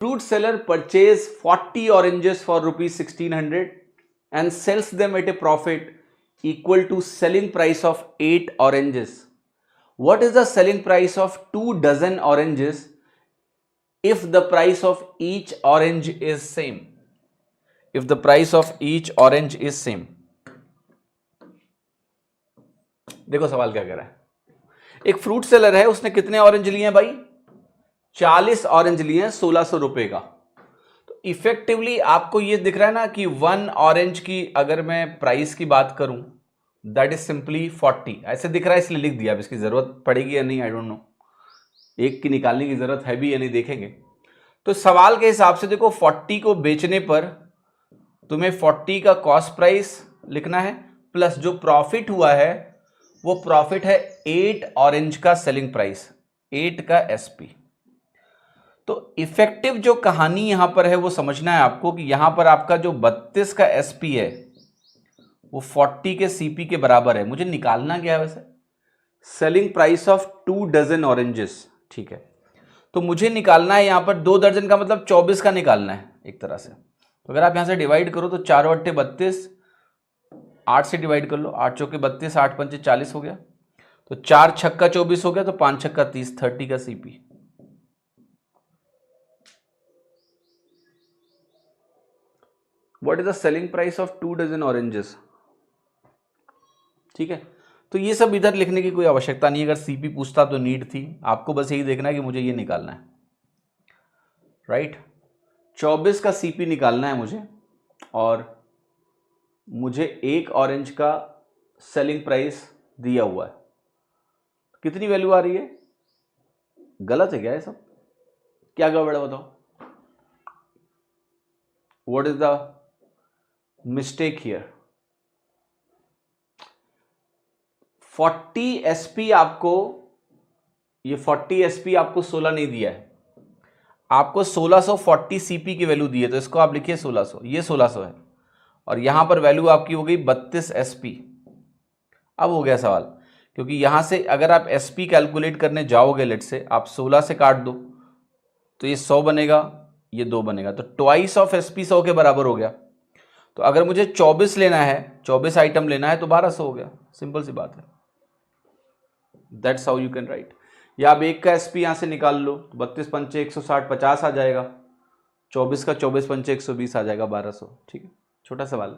Fruit seller purchase 40 oranges for rupees 1600 and sells them at a profit equal to selling price of 8 oranges. What is the selling price of 2 dozen oranges if the price of each orange is same? If the price of each orange is same. देखो सवाल क्या कह रहा है. एक fruit seller है, उसने कितने ऑरेंज लिए हैं भाई? 40 ऑरेंज लिए हैं 1600 रुपए का. तो इफेक्टिवली आपको ये दिख रहा है ना कि 1 ऑरेंज की अगर मैं प्राइस की बात करूं दैट इज सिंपली 40. ऐसे दिख रहा है इसलिए लिख दिया. अब इसकी जरूरत पड़ेगी या नहीं आई डोंट नो. एक की निकालने की जरूरत है भी या नहीं देखेंगे. तो सवाल के हिसाब से देखो 40 को बेचने पर तुम्हें 40 का कॉस्ट प्राइस लिखना है प्लस जो प्रॉफिट हुआ है वो प्रॉफिट है 8 ऑरेंज का सेलिंग प्राइस, 8 का एसपी. तो इफेक्टिव जो कहानी यहां पर है वो समझना है आपको कि यहां पर आपका जो 32 का एसपी है वो 40 के सीपी के बराबर है. मुझे निकालना क्या है वैसे? Selling price of 2 dozen oranges. ठीक है, तो मुझे निकालना है यहां पर 2 दर्जन का मतलब 24 का निकालना है एक तरह से. तो अगर आप यहां से डिवाइड करो तो 4 बट्टे 32, 8 से डिवाइड कर लो, 8 चौके 32, 8 पंचे 40 हो गया. तो 4 छक्का 24 हो गया, तो 5 छक्का 30, 30 का CP. What is the selling price of 2 dozen oranges? ठीक है, तो ये सब इधर लिखने की कोई आवश्यकता नहीं. अगर सीपी पूछता तो नीड थी. आपको बस यही देखना है कि मुझे ये निकालना है. राइट, 24 का सीपी निकालना है मुझे और मुझे 1 ऑरेंज का सेलिंग प्राइस दिया हुआ है. कितनी वैल्यू आ रही है? गलत है क्या ये सब? क्या गड़बड़ है बताओ? What is the mistake here? 40 SP आपको, ये 40 एसपी आपको 16 नहीं दिया है, आपको 1640 सीपी की वैल्यू दी है. तो इसको आप लिखिए 1600, ये 1600 है और यहां पर वैल्यू आपकी हो गई 32 एसपी. अब हो गया सवाल, क्योंकि यहां से अगर आप एसपी कैलकुलेट करने जाओगे, लेट से आप 16 से काट दो तो ये 100 बनेगा, ये 2 बनेगा, तो ट्वाइस ऑफ एसपी 100 के बराबर हो गया. तो अगर मुझे 24 लेना है, 24 आइटम लेना है तो 1200 हो गया. सिंपल सी बात है. That's how you can write. या आप 1 का एसपी यहां से निकाल लो, 32 पंचे 160, 50 आ जाएगा. 24 का 24 पंचे 120 आ जाएगा 1200. ठीक है, छोटा सवाल.